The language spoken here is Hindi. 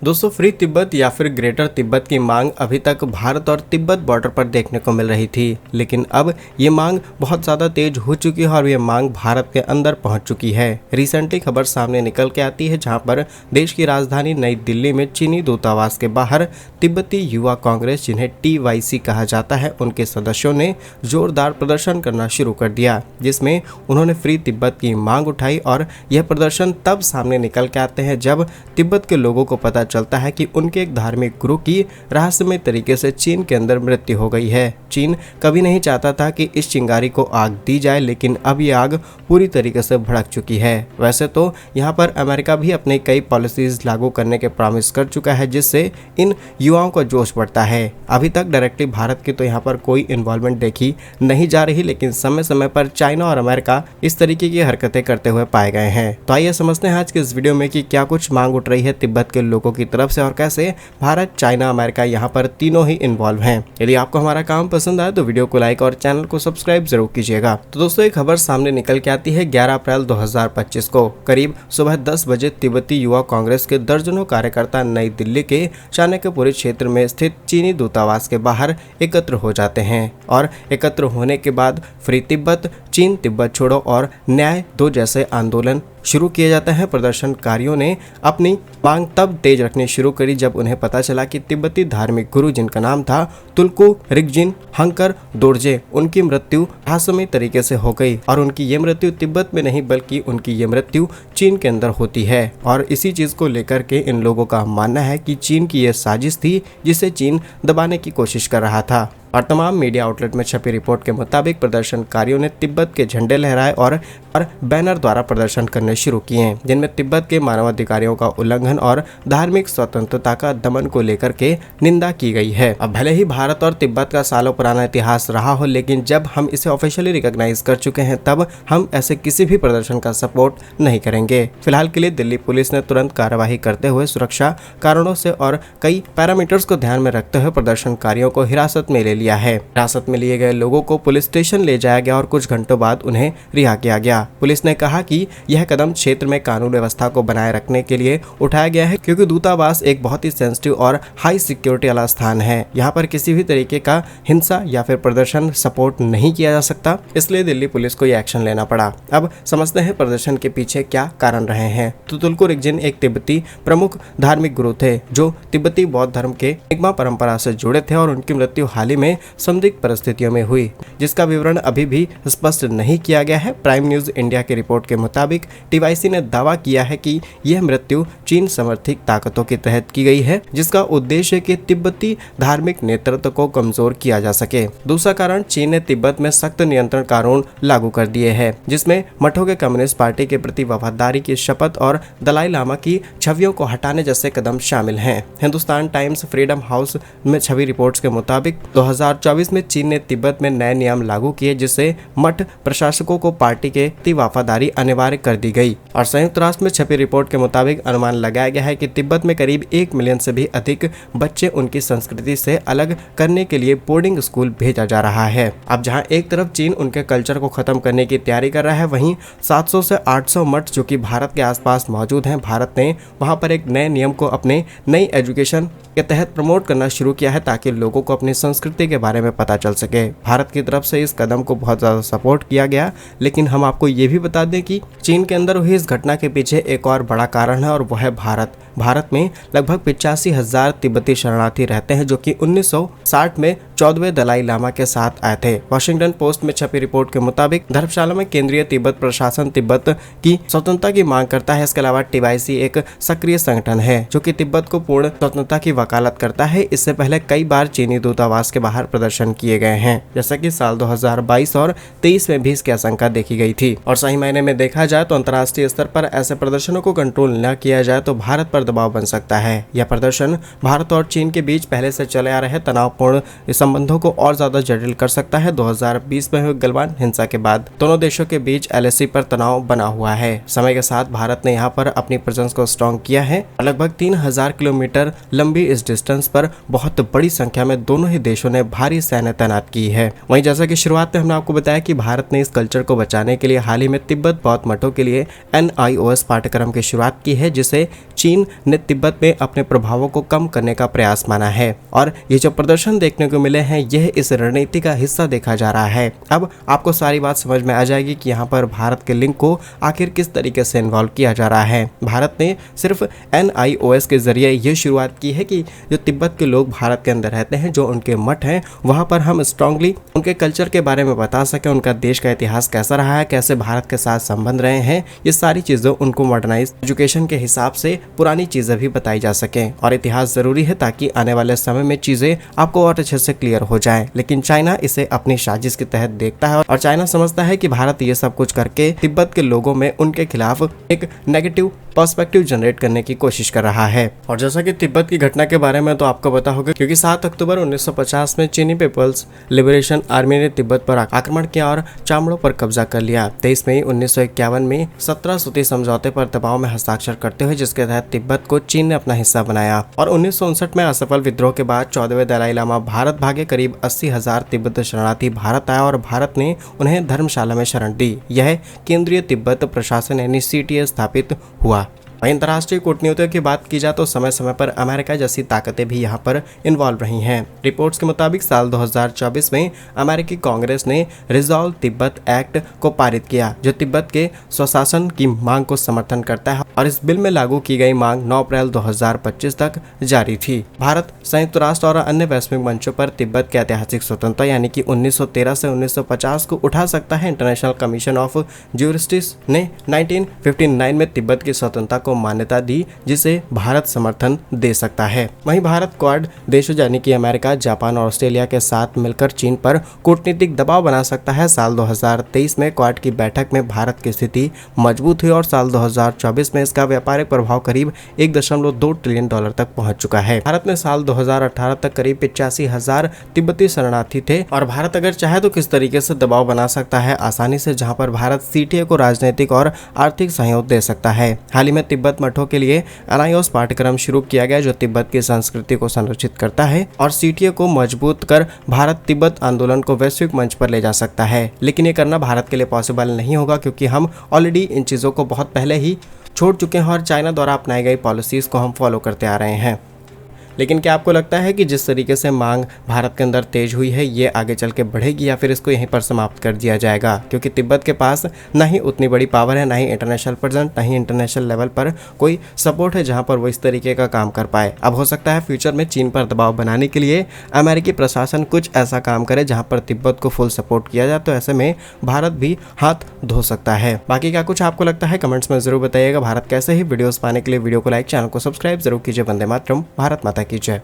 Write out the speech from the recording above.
दोस्तों, फ्री तिब्बत या फिर ग्रेटर तिब्बत की मांग अभी तक भारत और तिब्बत बॉर्डर पर देखने को मिल रही थी, लेकिन अब ये मांग बहुत ज़्यादा तेज हो चुकी है और ये मांग भारत के अंदर पहुंच चुकी है। रिसेंटली खबर सामने निकल के आती है जहां पर देश की राजधानी नई दिल्ली में चीनी दूतावास के बाहर तिब्बती युवा कांग्रेस, जिन्हें TYC कहा जाता है, उनके सदस्यों ने जोरदार प्रदर्शन करना शुरू कर दिया, जिसमें उन्होंने फ्री तिब्बत की मांग उठाई। और यह प्रदर्शन तब सामने निकल के आते हैं जब तिब्बत के लोगों को पता चलता है कि उनके एक धार्मिक गुरु की रहस्यमय तरीके से चीन के अंदर मृत्यु हो गई है। चीन कभी नहीं चाहता था कि इस चिंगारी को आग दी जाए, लेकिन अब ये आग पूरी तरीके से भड़क चुकी है। वैसे तो यहाँ पर अमेरिका भी अपने कई पॉलिसीज लागू करने के प्रॉमिस कर चुका है, जिससे इन युवाओं का जोश बढ़ता है। अभी तक डायरेक्टली भारत की तो यहाँ पर कोई इन्वॉल्वमेंट देखी नहीं जा रही, लेकिन समय समय पर चाइना और अमेरिका इस तरीके की हरकतें करते हुए पाए गए हैं। तो आइए समझते हैं आज के इस वीडियो में कि क्या कुछ मांग उठ रही है तिब्बत के लोगों की तरफ से और कैसे भारत, चाइना, अमेरिका यहाँ पर तीनों ही इन्वॉल्व हैं। यदि आपको हमारा काम पसंद आए तो वीडियो को लाइक और चैनल को सब्सक्राइब जरूर कीजिएगा। तो दोस्तों, एक खबर सामने निकल के आती है 11 अप्रैल 2025 को करीब सुबह 10 बजे तिब्बती युवा कांग्रेस के दर्जनों कार्यकर्ता नई दिल्ली के चाणक्यपुरी क्षेत्र में स्थित चीनी दूतावास के बाहर एकत्र हो जाते हैं और एकत्र होने के बाद फ्री तिब्बत, चीन तिब्बत छोड़ो और न्याय दो जैसे आंदोलन शुरू किए जाते हैं। प्रदर्शनकारियों ने अपनी मांग तब तेज रखनी शुरू करी जब उन्हें पता चला कि तिब्बती धार्मिक गुरु, जिनका नाम था तुल्कु रिगजिन हंकर दोरजे, उनकी मृत्यु रहस्यमय तरीके से हो गई। और उनकी ये मृत्यु तिब्बत में नहीं बल्कि उनकी ये मृत्यु चीन के अंदर होती है। और इसी चीज को लेकर के इन लोगों का मानना है कि चीन की यह साजिश थी जिसे चीन दबाने की कोशिश कर रहा था। और तमाम मीडिया आउटलेट में छपी रिपोर्ट के मुताबिक प्रदर्शनकारियों ने तिब्बत के झंडे लहराए और बैनर द्वारा प्रदर्शन करने शुरू किए, जिनमें तिब्बत के मानवाधिकारियों का उल्लंघन और धार्मिक स्वतंत्रता का दमन को लेकर के निंदा की गई है। अब भले ही भारत और तिब्बत का सालों पुराना इतिहास रहा हो, लेकिन जब हम इसे ऑफिशियली रिकॉग्नाइज कर चुके हैं तब हम ऐसे किसी भी प्रदर्शन का सपोर्ट नहीं करेंगे। फिलहाल के लिए दिल्ली पुलिस ने तुरंत कार्यवाही करते हुए सुरक्षा कारणों से और कई पैरामीटर्स को ध्यान में रखते हुए प्रदर्शनकारियों को हिरासत में ले लिया है। हिरासत में लिए गए लोगों को पुलिस स्टेशन ले जाया गया और कुछ घंटों बाद उन्हें रिहा किया गया। पुलिस ने कहा कि यह कदम क्षेत्र में कानून व्यवस्था को बनाए रखने के लिए उठाया गया है, क्योंकि दूतावास एक बहुत ही सेंसिटिव और हाई सिक्योरिटी वाला स्थान है। यहाँ पर किसी भी तरीके का हिंसा या फिर प्रदर्शन सपोर्ट नहीं किया जा सकता, इसलिए दिल्ली पुलिस को यह एक्शन लेना पड़ा। अब समझते हैं प्रदर्शन के पीछे क्या कारण रहे हैं। तो तुल्कु रिगजिन एक तिब्बती प्रमुख धार्मिक गुरु थे जो तिब्बती बौद्ध धर्म के निगमा परंपरा से जुड़े थे और उनकी मृत्यु हाल ही में संदिग्ध परिस्थितियों में हुई, जिसका विवरण अभी भी स्पष्ट नहीं किया गया है। प्राइम न्यूज इंडिया की रिपोर्ट के मुताबिक TYC ने दावा किया है कि यह मृत्यु चीन समर्थित ताकतों के तहत की गई है, जिसका उद्देश्य कि तिब्बती धार्मिक नेतृत्व को कमजोर किया जा सके। दूसरा कारण, चीन ने तिब्बत में सख्त नियंत्रण कानून लागू कर दिए हैं, जिसमें मठों के कम्युनिस्ट पार्टी के प्रति वफादारी की शपथ और दलाई लामा की छवियों को हटाने जैसे कदम शामिल हैं। हिंदुस्तान टाइम्स, फ्रीडम हाउस में छवि रिपोर्ट्स के मुताबिक 2024 में चीन ने तिब्बत में नए नियम लागू किए, जिससे मठ प्रशासकों को पार्टी के प्रति वफादारी अनिवार्य कर दी गई। और संयुक्त राष्ट्र में छपी रिपोर्ट के मुताबिक अनुमान लगाया गया है कि तिब्बत में करीब 1 मिलियन से भी अधिक बच्चे उनकी संस्कृति से अलग करने के लिए बोर्डिंग स्कूल भेजा जा रहा है। अब जहां एक तरफ चीन उनके कल्चर को खत्म करने की तैयारी कर रहा है, वहीं 700 से 800 मठ जो कि भारत के आसपास मौजूद हैं, भारत ने वहां पर एक नए नियम को अपने नई एजुकेशन के तहत प्रमोट करना शुरू किया है, ताकि लोगों को अपनी संस्कृति के बारे में पता चल सके। भारत की तरफ से इस कदम को बहुत ज्यादा सपोर्ट किया गया, लेकिन हम आपको ये भी बता दें कि चीन के अंदर हुई इस घटना के पीछे एक और बड़ा कारण है और वह है भारत। भारत में लगभग 85,000 तिब्बती शरणार्थी रहते हैं, जो कि 1960 में 14वें दलाई लामा के साथ आए थे। वॉशिंगटन पोस्ट में छपी रिपोर्ट के मुताबिक धर्मशाला में केंद्रीय तिब्बत प्रशासन तिब्बत की स्वतंत्रता की मांग करता है। इसके अलावा TYC एक सक्रिय संगठन है जो कि तिब्बत को पूर्ण स्वतंत्रता की वकालत करता है। इससे पहले कई बार चीनी दूतावास के बाहर प्रदर्शन किए गए हैं, जैसा कि साल 2022 और 23 में भी इसकी आशंका देखी गई थी। और सही मायने में देखा जाए तो अंतर्राष्ट्रीय स्तर पर ऐसे प्रदर्शनों को कंट्रोल न किया जाए तो भारत पर दबाव बन सकता है। यह प्रदर्शन भारत और चीन के बीच पहले से चले आ रहे तनावपूर्ण संबंधों को और ज्यादा जटिल कर सकता है। 2020 में हुई गलवान हिंसा के बाद दोनों देशों के बीच LAC पर तनाव बना हुआ है। समय के साथ भारत ने यहाँ पर अपनी प्रेजेंस को स्ट्रॉन्ग किया है। लगभग 3000 किलोमीटर लंबी इस डिस्टेंस पर बहुत बड़ी संख्या में दोनों ही देशों ने भारी सैन्य तैनात की है। वहीं जैसा कि शुरुआत में हमने आपको बताया कि भारत ने इस कल्चर को बचाने के लिए हाल ही में तिब्बत बौद्ध मठों के लिए NIOS पाठ्यक्रम की शुरुआत की है, जिसे चीन ने तिब्बत में अपने प्रभावों को कम करने का प्रयास माना है। और ये जो प्रदर्शन देखने को मिले हैं, यह इस रणनीति का हिस्सा देखा जा रहा है। अब आपको सारी बात समझ में आ जाएगी कि यहाँ पर भारत के लिंक को आखिर किस तरीके से इन्वॉल्व किया जा रहा है। भारत ने सिर्फ NIOS के जरिए ये शुरुआत की है कि जो तिब्बत के लोग भारत के अंदर रहते हैं, जो उनके मठ हैं, वहाँ पर हम स्ट्रांगली उनके कल्चर के बारे में बता सकें, उनका देश का इतिहास कैसा रहा है, कैसे भारत के साथ संबंध रहे हैं, ये सारी चीज़ें उनको मॉडर्नाइज एजुकेशन के हिसाब से पुरानी चीज़ें भी बताई जा सकें। और इतिहास ज़रूरी है ताकि आने वाले समय में चीज़ें आपको और अच्छे से क्लियर हो जाएं। लेकिन चाइना इसे अपनी साजिश के तहत देखता है और चाइना समझता है कि भारत ये सब कुछ करके तिब्बत के लोगों में उनके खिलाफ एक नेगेटिव पर्सपेक्टिव जनरेट करने की कोशिश कर रहा है। और जैसा कि तिब्बत की घटना के बारे में तो आपको पता होगा, क्योंकि 7 अक्टूबर 1950 में चीनी पीपल्स लिबरेशन आर्मी ने तिब्बत पर आक्रमण किया और चामड़ों पर कब्जा कर लिया। 23 मई 1951 में 17 सूत्री समझौते पर दबाव में हस्ताक्षर करते हुए, जिसके तहत तिब्बत को चीन ने अपना हिस्सा बनाया। और 1959 में असफल विद्रोह के बाद 14वें दलाई लामा भारत भागे। करीब 80,000 तिब्बत शरणार्थी भारत आया और भारत ने उन्हें धर्मशाला में शरण दी। यह केंद्रीय तिब्बत प्रशासन यानी CTA स्थापित हुआ। वहीं अंतर्राष्ट्रीय कूटनीतियों की बात की जाए तो समय समय पर अमेरिका जैसी ताकतें भी यहां पर इन्वॉल्व रही हैं। रिपोर्ट्स के मुताबिक साल 2024 में अमेरिकी कांग्रेस ने रिजॉल्व तिब्बत एक्ट को पारित किया, जो तिब्बत के स्वशासन की मांग को समर्थन करता है। और इस बिल में लागू की गई मांग 9 अप्रैल 2025 तक जारी थी। भारत, संयुक्त राष्ट्र और अन्य वैश्विक मंचों पर तिब्बत के ऐतिहासिक स्वतंत्रता यानी कि 1913 से 1950 को उठा सकता है। इंटरनेशनल कमीशन ऑफ ज्यूरिस्टिक्स ने 1959 में तिब्बत की स्वतंत्रता को मान्यता दी, जिसे भारत समर्थन दे सकता है। वहीं भारत क्वाड देशों यानी कि अमेरिका, जापान और ऑस्ट्रेलिया के साथ मिलकर चीन पर कूटनीतिक दबाव बना सकता है। साल 2023 में क्वाड की बैठक में भारत की स्थिति मजबूत हुई और साल 2024 में इसका व्यापारिक प्रभाव करीब $1.2 ट्रिलियन तक पहुंच चुका है। भारत में साल 2018 तक करीब 85,000 तिब्बती शरणार्थी थे और भारत अगर चाहे तो किस तरीके से दबाव बना सकता है आसानी से, जहां पर भारत CTA को राजनीतिक और आर्थिक सहयोग दे सकता है। हाल ही में तिब्बत मठों के लिए NIOS पाठ्यक्रम शुरू किया गया, जो तिब्बत की संस्कृति को संरक्षित करता है और CTA को मजबूत कर भारत तिब्बत आंदोलन को वैश्विक मंच पर ले जा सकता है। लेकिन ये करना भारत के लिए पॉसिबल नहीं होगा, क्योंकि हम ऑलरेडी इन चीज़ों को बहुत पहले ही छोड़ चुके हैं और चाइना द्वारा अपनाई गई पॉलिसीज़ को हम फॉलो करते आ रहे हैं। लेकिन क्या आपको लगता है कि जिस तरीके से मांग भारत के अंदर तेज हुई है, ये आगे चल के बढ़ेगी या फिर इसको यहीं पर समाप्त कर दिया जाएगा? क्योंकि तिब्बत के पास ना ही उतनी बड़ी पावर है, ना ही इंटरनेशनल प्रेजेंट, ना ही इंटरनेशनल लेवल पर कोई सपोर्ट है जहां पर वो इस तरीके का काम कर पाए। अब हो सकता है फ्यूचर में चीन पर दबाव बनाने के लिए अमेरिकी प्रशासन कुछ ऐसा काम करे जहाँ पर तिब्बत को फुल सपोर्ट किया जाए, तो ऐसे में भारत भी हाथ धो सकता है। बाकी क्या कुछ आपको लगता है कमेंट्स में जरूर बताइएगा। भारत कैसे ही वीडियोस पाने के लिए वीडियो को लाइक, चैनल को सब्सक्राइब जरूर कीजिए। वंदे मातरम, भारत माता की जय।